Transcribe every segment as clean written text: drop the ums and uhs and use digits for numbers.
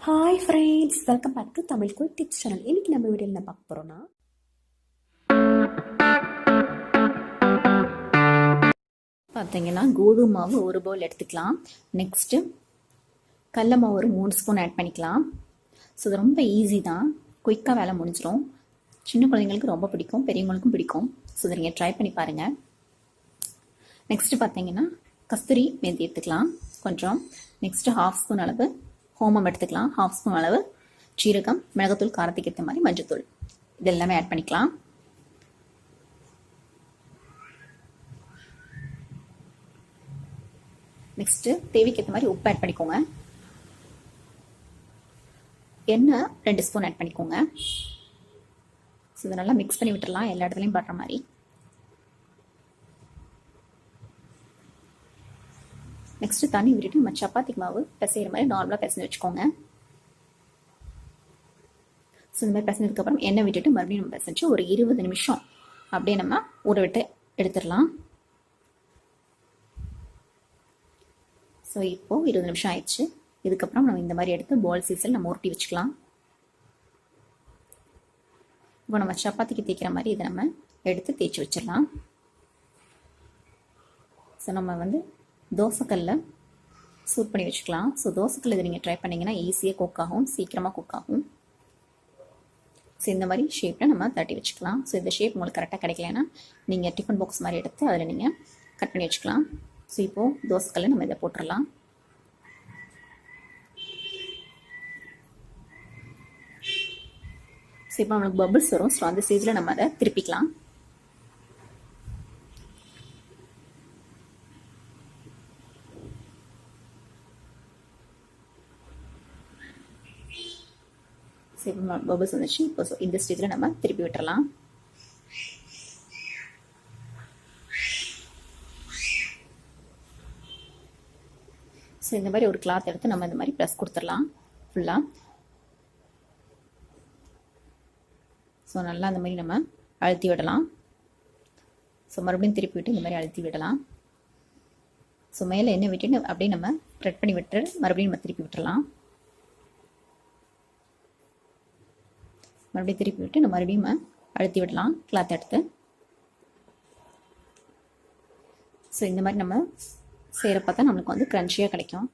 Hi friends, welcome back to Tamil quick tips channel. இன்றைக்கி நம்ம வீடியோவில் என்ன பார்க்க போகிறோன்னா, பார்த்தீங்கன்னா கோதுமை மாவு ஒரு பவுல் எடுத்துக்கலாம். நெக்ஸ்ட்டு கடல மாவு ஒரு 3 ஸ்பூன் ஆட் பண்ணிக்கலாம். ஸோ இது ரொம்ப ஈஸி தான், குயிக்காக வேலை முடிஞ்சிடும். சின்ன குழந்தைங்களுக்கு ரொம்ப பிடிக்கும், பெரியவங்களுக்கும் பிடிக்கும். ஸோ இதை நீங்கள் ட்ரை பண்ணி பாருங்கள். நெக்ஸ்ட்டு பார்த்தீங்கன்னா கஸ்தூரி மேத்தி எடுத்துக்கலாம் கொஞ்சம். நெக்ஸ்ட்டு 1/2 ஸ்பூன் அளவு ஹோமம் எடுத்துக்கலாம். 1/2 ஸ்பூன் அளவு சீரகம், மிளகாத்தூள், காரத்துக்கு ஏற்ற மாதிரி மஞ்சத்தூள், இது எல்லாமே ஆட் பண்ணிக்கலாம். நெக்ஸ்ட்டு தேவைக்கு ஏற்ற மாதிரி உப்பு ஆட் பண்ணிக்கோங்க. எண்ணெய் 2 ஸ்பூன் ஆட் பண்ணிக்கோங்க. ஸோ இதை நல்லா மிக்ஸ் பண்ணி விட்டுடலாம், எல்லா இடத்துலையும் படுற மாதிரி. நெக்ஸ்ட்டு தண்ணி விட்டுட்டு நம்ம சப்பாத்திக்கு மாவு பிசைகிற மாதிரி நார்மலாக பிசைஞ்சு வச்சுக்கோங்க. ஸோ இந்த மாதிரி பிசைஞ்சதுக்கப்புறம் எண்ணெய் விட்டுட்டு மறுபடியும் நம்ம பிசைஞ்சு ஒரு 20 நிமிஷம் அப்படியே நம்ம ஊற விட்டு எடுத்துடலாம். ஸோ இப்போது 20 நிமிஷம் ஆயிடுச்சு. இதுக்கப்புறம் நம்ம இந்த மாதிரி எடுத்து பால் சைஸில் நம்ம உருட்டி வச்சுக்கலாம். இப்போ நம்ம சப்பாத்திக்கு தேய்க்கிற மாதிரி இதை நம்ம எடுத்து தேய்ச்சி வச்சிடலாம். ஸோ நம்ம தோசைக்கல்ல சூட் பண்ணி வச்சுக்கலாம். ஸோ தோசைக்கல் இதை நீங்கள் ட்ரை பண்ணிங்கன்னா ஈஸியாக குக் ஆகும், சீக்கிரமாக குக் ஆகும். ஸோ இந்த மாதிரி ஷேப்பில் நம்ம தட்டி வச்சுக்கலாம். ஸோ இந்த ஷேப் உங்களுக்கு கரெக்டாக கிடைக்கலன்னா நீங்கள் டிஃபன் பாக்ஸ் மாதிரி எடுத்து அதில் நீங்கள் கட் பண்ணி வச்சுக்கலாம். ஸோ இப்போது தோசைக்கல்ல நம்ம இதை போட்டுடலாம். ஸோ இப்போ நம்மளுக்கு பபிள்ஸ் வரும். ஸோ அந்த ஸ்டேஜில் நம்ம அதை திருப்பிக்கலாம். பபிள்ஸ் வந்துச்சு. இப்போ இந்த ஸ்டேஜில் நம்ம திருப்பி விட்டுறலாம். ஸோ இந்த மாதிரி ஒரு கிளாத் எடுத்து நம்ம இந்த மாதிரி ப்ளஸ் கொடுத்துடலாம் ஃபுல்லாக. ஸோ நல்லா அந்த மாதிரி நம்ம அழுத்தி விடலாம். ஸோ மறுபடியும் திருப்பி விட்டு இந்த மாதிரி அழுத்தி விடலாம். ஸோ மேலே எண்ணெய் விட்டுட்டு அப்படியே நம்ம ஸ்ப்ரெட் பண்ணி விட்டு மறுபடியும் நம்ம திருப்பி விட்டுறலாம். மறுபடியும் திருப்பி விட்டு நம்ம மறுபடியும் அழுத்தி விடலாம் கிளாத் எடுத்து. ஸோ இந்த மாதிரி நம்ம செய்கிற பார்த்தா நம்மளுக்கு க்ரன்ச்சியாக கிடைக்கும்.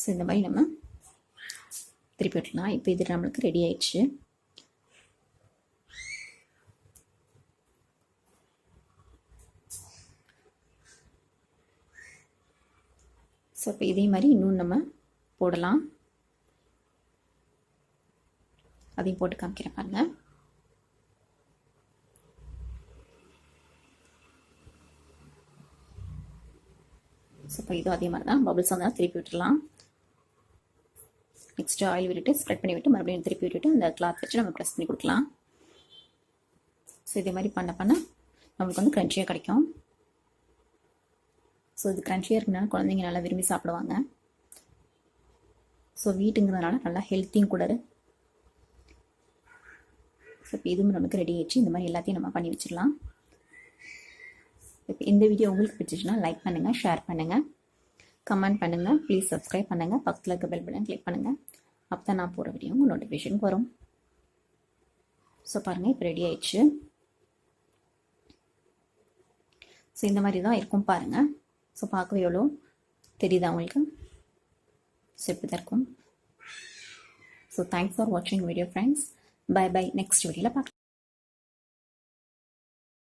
ஸோ இந்த மாதிரி நம்ம திருப்பி விடலாம். இப்போ இது நம்மளுக்கு ரெடி ஆயிடுச்சு. ஸோ இப்போ இதே மாதிரி இன்னும் நம்ம போடலாம். அதையும் போட்டு காமிக்கிறேன் பாருங்க. ஸோ இப்போ இதுவும் அதே மாதிரி தான் பபிள்ஸ் வந்தால் திருப்பி விட்டுடலாம். நெக்ஸ்ட்டு ஆயில் விட்டுட்டு ஸ்ப்ரெட் பண்ணி விட்டு மறுபடியும் திருப்பி விட்டுட்டு அந்த கிளாத் வச்சு நம்ம ப்ரெஸ் பண்ணி கொடுக்கலாம். ஸோ இதே மாதிரி பண்ண நம்மளுக்கு க்ரன்ச்சியாக கிடைக்கும். ஸோ இது க்ரன்ச்சியாக இருக்கிறதுனால குழந்தைங்க நல்லா விரும்பி சாப்பிடுவாங்க. ஸோ வீட்டுங்கிறதுனால நல்லா ஹெல்த்தியும் கூட. ஸோ இப்போ இதுவும் நமக்கு ரெடி ஆயிடுச்சு. இந்த மாதிரி எல்லாத்தையும் நம்ம பண்ணி வச்சிடலாம். இப்போ இந்த வீடியோ உங்களுக்கு பிடிச்சிச்சுன்னா லைக் பண்ணுங்கள், ஷேர் பண்ணுங்கள், கமெண்ட் பண்ணுங்கள், ப்ளீஸ் சப்ஸ்கிரைப் பண்ணுங்கள், பக்கத்தில் இருக்க பெல் பட்டன் கிளிக் பண்ணுங்கள். அப்போ தான் நான் போகிற வீடியோ உங்கள் நோட்டிஃபிகேஷன் வரும். ஸோ பாருங்கள், இப்போ ரெடி ஆயிடுச்சு. ஸோ இந்த மாதிரி தான் இருக்கும் பாருங்கள். ஸோ பார்க்கவே எவ்வளோ தெரியுதா உங்களுக்கு? ஸோ இப்படி தான் இருக்கும். ஸோ தேங்க்ஸ் ஃபார் வாட்சிங் video friends. Bye bye. Next video.